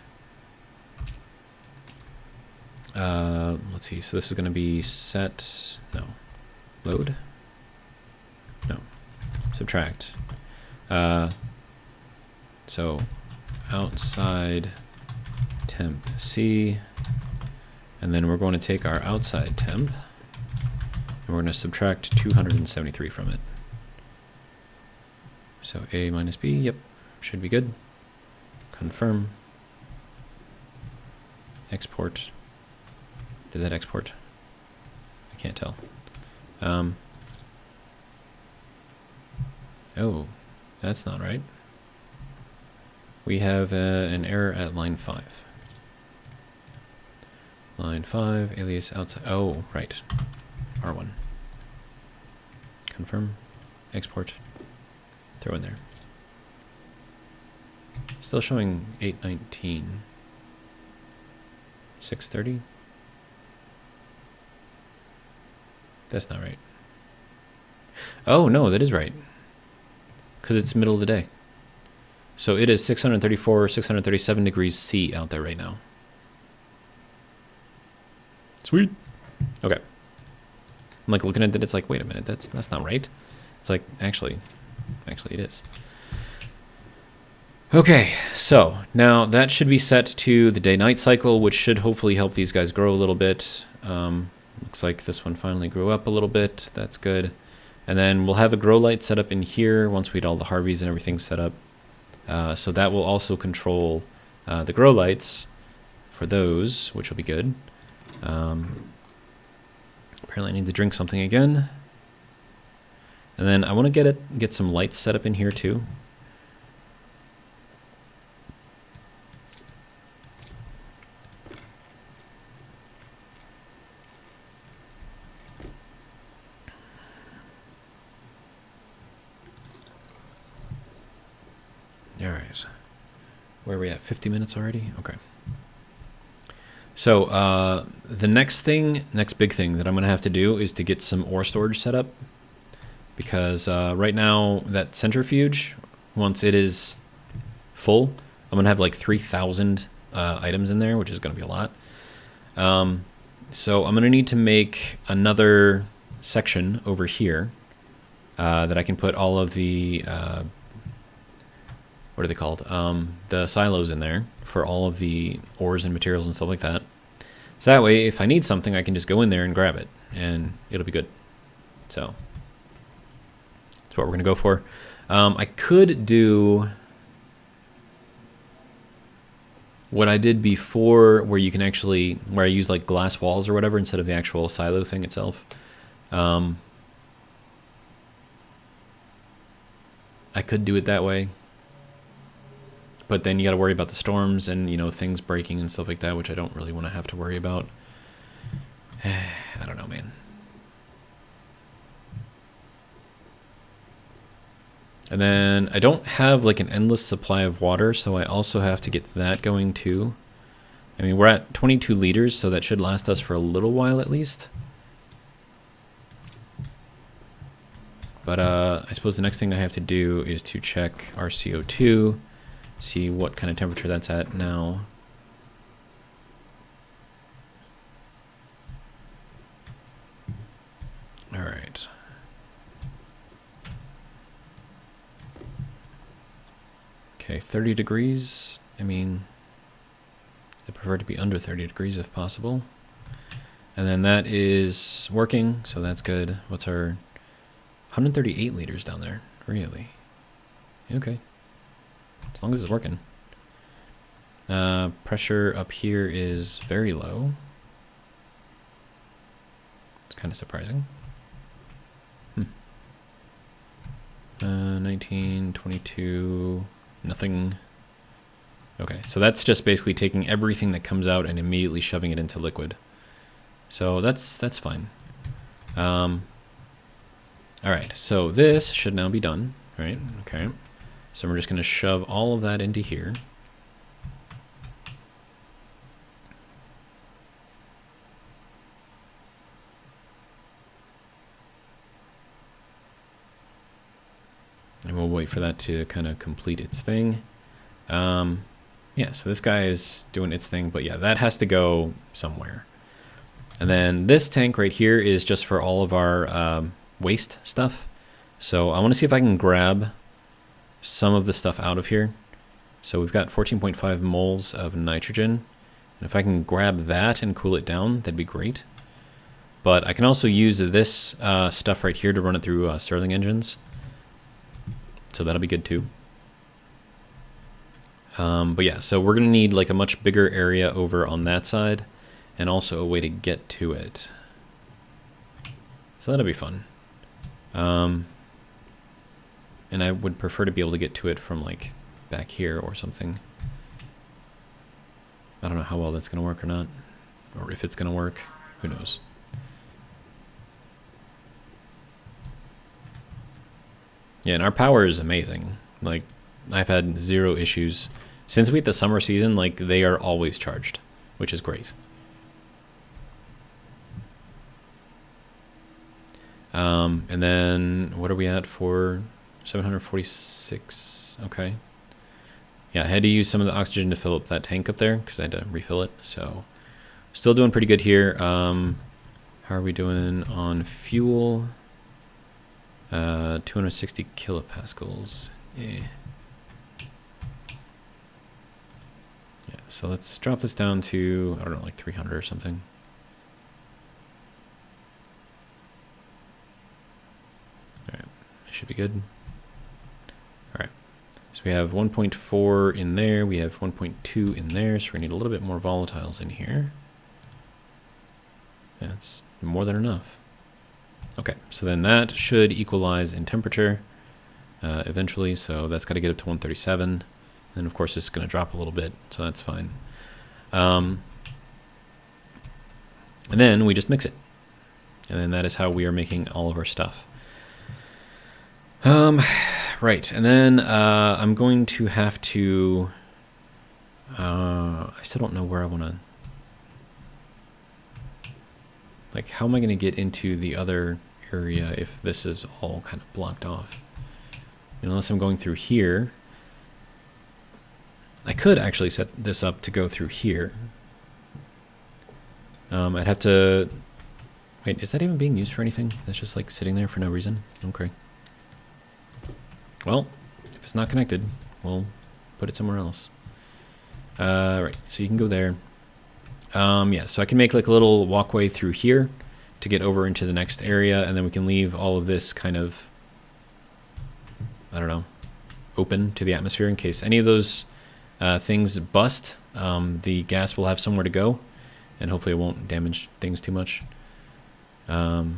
let's see, so this is gonna be set, no, load, no, subtract. So outside temp C, and then we're going to take our outside temp and we're going to subtract 273 from it. So A minus B, yep, should be good. Confirm. Export. Did that export? I can't tell. Oh, that's not right. We have an error at line 5. Line 5, alias outside. Oh, right. R1. Confirm. Export. Throw in there. Still showing 819. 630? That's not right. Oh, no, that is right. Because it's middle of the day. So it is 634, 637 degrees C out there right now. Sweet. Okay. I'm like looking at it, it's like, wait a minute, that's not right. It's like, actually it is. Okay, so now that should be set to the day-night cycle, which should hopefully help these guys grow a little bit. Looks like this one finally grew up a little bit. That's good. And then we'll have a grow light set up in here once we get all the Harveys and everything set up. So that will also control the grow lights for those, which will be good. Apparently I need to drink something again. And then I want to get some lights set up in here too. All right. Where are we at? 50 minutes already? Okay. So the next big thing that I'm going to have to do is to get some ore storage set up. Because right now, that centrifuge, once it is full, I'm going to have like 3,000 items in there, which is going to be a lot. So I'm going to need to make another section over here that I can put all of the... what are they called? The silos in there for all of the ores and materials and stuff like that. So that way, if I need something, I can just go in there and grab it, and it'll be good. So that's what we're gonna go for. I could do what I did before, where you can actually, where I use like glass walls or whatever instead of the actual silo thing itself. I could do it that way. But then you got to worry about the storms and, you know, things breaking and stuff like that, which I don't really want to have to worry about. I don't know, man. And then I don't have like an endless supply of water, so I also have to get that going too. I mean, we're at 22 liters, so that should last us for a little while at least. But I suppose the next thing I have to do is to check our CO2. See what kind of temperature that's at now. All right. Okay, 30 degrees. I mean, I prefer to be under 30 degrees if possible. And then that is working, so that's good. What's our 138 liters down there? Really? Okay. As long as it's working. Pressure up here is very low. It's kind of surprising. 19, 22, nothing. Okay, so that's just basically taking everything that comes out and immediately shoving it into liquid. So that's fine. All right, so this should now be done, right? Okay. So we're just going to shove all of that into here. And we'll wait for that to kind of complete its thing. Yeah, so this guy is doing its thing, but yeah, that has to go somewhere. And then this tank right here is just for all of our waste stuff. So I want to see if I can grab some of the stuff out of here. So we've got 14.5 moles of nitrogen. And if I can grab that and cool it down, that'd be great. But I can also use this stuff right here to run it through Stirling engines. So that'll be good too. But yeah, so we're going to need like a much bigger area over on that side and also a way to get to it. So that'll be fun. And I would prefer to be able to get to it from like back here or something. I don't know how well that's going to work or not. Or if it's going to work. Who knows? Yeah, and our power is amazing. Like, I've had 0 issues. Since we hit the summer season, like, they are always charged, which is great. And then, what are we at for 746? Okay. Yeah, I had to use some of the oxygen to fill up that tank up there, because I had to refill it, so... Still doing pretty good here. How are we doing on fuel? 260 kilopascals. Yeah. Yeah, so let's drop this down to, I don't know, like 300 or something. Alright, that should be good. Alright, so So we have 1.4 in there, we have 1.2 in there, so we need a little bit more volatiles in here. That's more than enough. Okay, so then that should equalize in temperature eventually, so that's got to get up to 137. And of course it's going to drop a little bit, so that's fine. And then we just mix it. And then that is how we are making all of our stuff. Right, and then I'm going to have to... I still don't know where I want to... Like, how am I going to get into the other area if this is all kind of blocked off? Unless I'm going through here. I could actually set this up to go through here. I'd have to... Wait, is that even being used for anything? That's just like sitting there for no reason? Okay. Well, if it's not connected, we'll put it somewhere else. Right, so you can go there. Yeah, so I can make like a little walkway through here to get over into the next area, and then we can leave all of this kind of, I don't know, open to the atmosphere in case any of those things bust. The gas will have somewhere to go, and hopefully it won't damage things too much. Okay,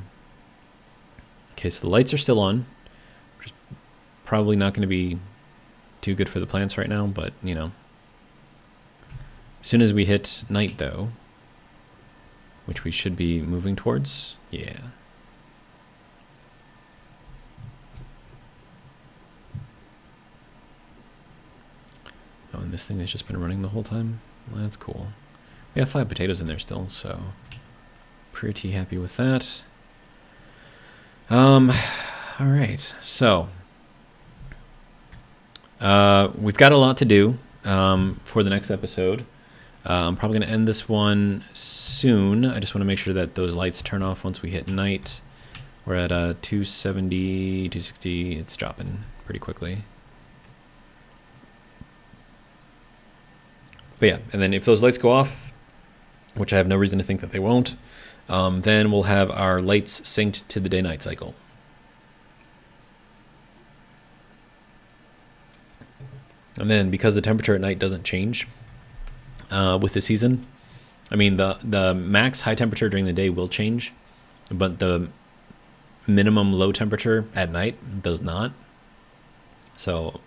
so the lights are still on, which is probably not going to be too good for the plants right now, but, you know. As soon as we hit night, though, which we should be moving towards, yeah. Oh, and this thing has just been running the whole time? Well, that's cool. We have 5 potatoes in there still, so pretty happy with that. All right, so we've got a lot to do for the next episode. I'm probably going to end this one soon. I just want to make sure that those lights turn off once we hit night. We're at 270, 260. It's dropping pretty quickly. But yeah, and then if those lights go off, which I have no reason to think that they won't, then we'll have our lights synced to the day-night cycle. And then because the temperature at night doesn't change with the season, I mean the max high temperature during the day will change, but the minimum low temperature at night does not. So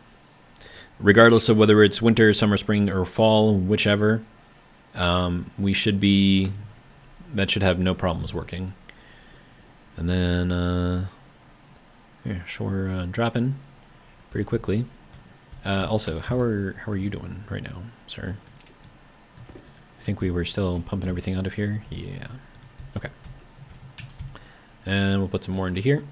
regardless of whether it's winter, summer, spring, or fall, whichever, we should be, that should have no problems working. And then yeah, so we're dropping pretty quickly. Also, how are you doing right now, sir? I think we were still pumping everything out of here. Yeah. Okay. And we'll put some more into here.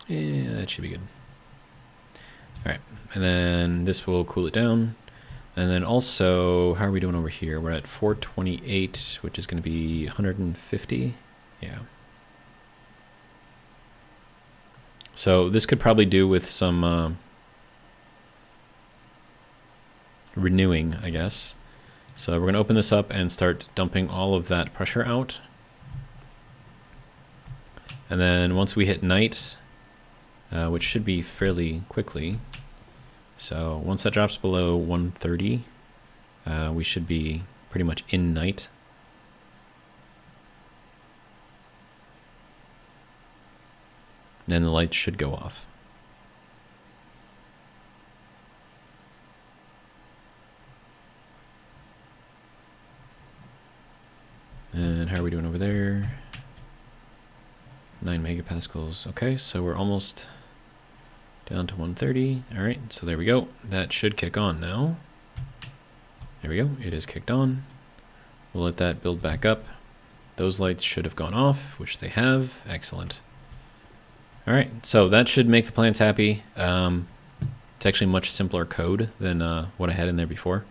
Yeah, that should be good. All right, and then this will cool it down. And then also, how are we doing over here? We're at 428, which is going to be 150. Yeah. So this could probably do with some renewing, I guess. So we're going to open this up and start dumping all of that pressure out. And then once we hit night, which should be fairly quickly. So once that drops below 130, we should be pretty much in night. Then the lights should go off. And how are we doing over there? 9 megapascals. Okay, so we're almost down to 130. All right, so there we go. That should kick on now. There we go. It is kicked on. We'll let that build back up. Those lights should have gone off, which they have. Excellent. All right, so that should make the plants happy. It's actually much simpler code than what I had in there before.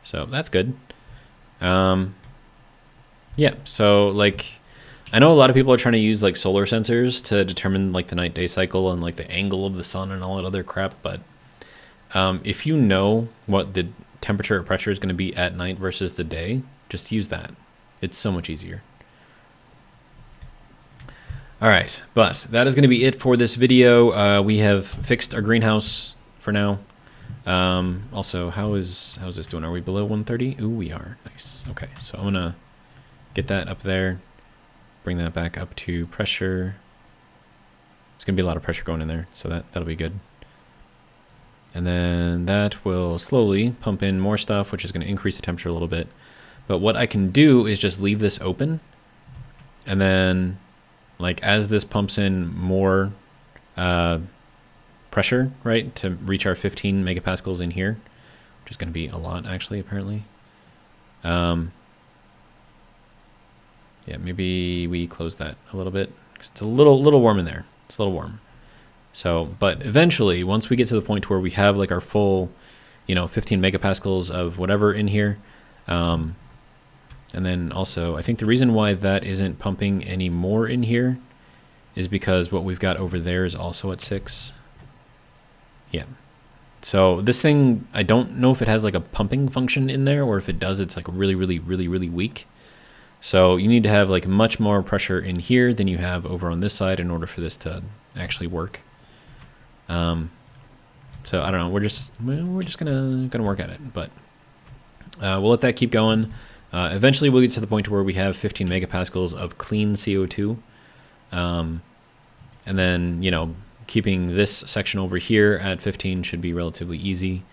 So that's good. Yeah, so like, I know a lot of people are trying to use like solar sensors to determine like the night-day cycle and like the angle of the sun and all that other crap, but if you know what the temperature or pressure is going to be at night versus the day, Just use that. It's so much easier. All right, but that is going to be it for this video. We have fixed our greenhouse for now. Also, how's this doing? Are we below 130? Ooh, we are. Nice. Okay, so I'm gonna get that up there, bring that back up to pressure. There's gonna be a lot of pressure going in there, so that'll be good. And then that will slowly pump in more stuff, which is going to increase the temperature a little bit. But what I can do is just leave this open, and then like as this pumps in more pressure, right, to reach our 15 megapascals in here, which is going to be a lot actually, apparently. Yeah, maybe we close that a little bit because it's a little warm in there. It's a little warm. So, but eventually, once we get to the point where we have like our full, 15 megapascals of whatever in here, and then also, I think the reason why that isn't pumping any more in here is because what we've got over there is also at 6. Yeah. So this thing, I don't know if it has like a pumping function in there, or if it does, it's like really weak. So you need to have like much more pressure in here than you have over on this side in order for this to actually work. So I don't know. We're just gonna work at it, but we'll let that keep going. Eventually, we'll get to the point where we have 15 megapascals of clean CO2, and then keeping this section over here at 15 should be relatively easy.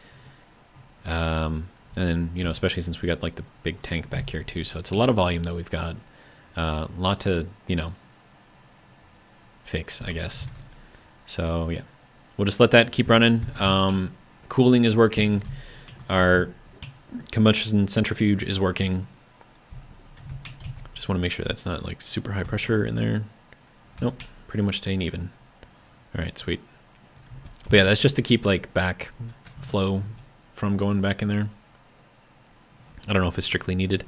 And then especially since we got like the big tank back here too, so it's a lot of volume that we've got, a lot to fix, I guess. So yeah, we'll just let that keep running. Cooling is working. Our combustion centrifuge is working. Just want to make sure that's not like super high pressure in there. Nope, pretty much staying even. All right, sweet. But yeah, that's just to keep like back flow from going back in there. I don't know if it's strictly needed.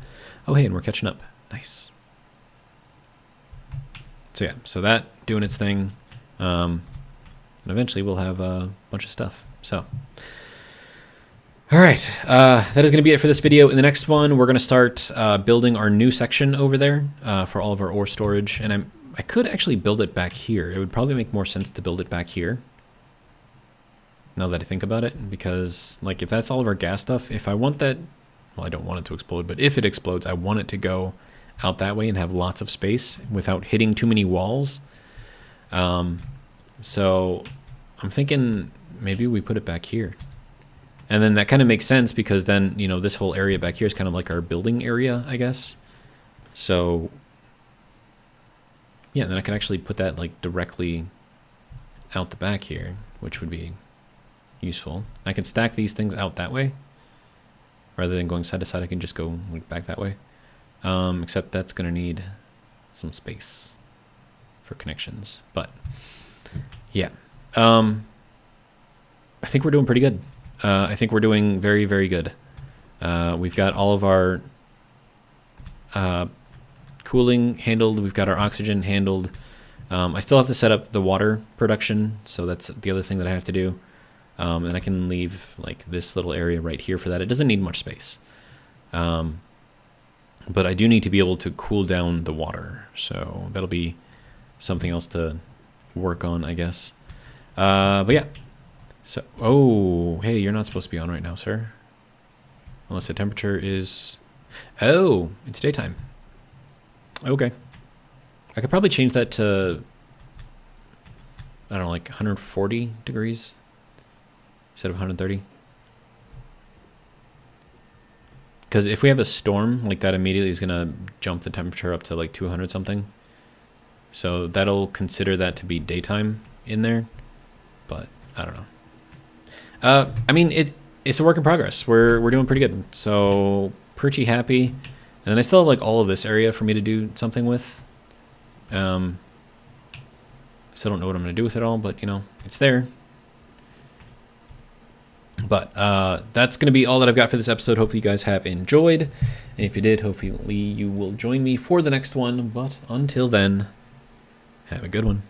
Oh, hey, and we're catching up. Nice. So yeah, so that doing its thing. And eventually we'll have a bunch of stuff. So, all right, that is going to be it for this video. In the next one, we're going to start building our new section over there for all of our ore storage. And I could actually build it back here. It would probably make more sense to build it back here, now that I think about it, because like if that's all of our gas stuff, if I want that, well, I don't want it to explode, but if it explodes, I want it to go out that way and have lots of space without hitting too many walls. So I'm thinking maybe we put it back here. And then that kind of makes sense because then, this whole area back here is kind of like our building area, I guess. So yeah, then I can actually put that like directly out the back here, which would be useful. I can stack these things out that way. Rather than going side to side, I can just go like back that way. Except that's going to need some space for connections. But yeah, I think we're doing pretty good. I think we're doing very, very good. We've got all of our cooling handled. We've got our oxygen handled. I still have to set up the water production, so that's the other thing that I have to do. And I can leave like this little area right here for that. It doesn't need much space. But I do need to be able to cool down the water. So that'll be something else to work on, I guess. But yeah. So, oh, hey, you're not supposed to be on right now, sir. Unless the temperature is... Oh, it's daytime. Okay. I could probably change that to, I don't know, like 140 degrees instead of 130. Because if we have a storm, like that immediately is going to jump the temperature up to like 200 something. So that'll consider that to be daytime in there. But I don't know. I mean, it's a work in progress. We're doing pretty good. So pretty happy. And then I still have like all of this area for me to do something with. Still don't know what I'm going to do with it all, but it's there. But that's going to be all that I've got for this episode. Hopefully you guys have enjoyed. And if you did, hopefully you will join me for the next one. But until then, have a good one.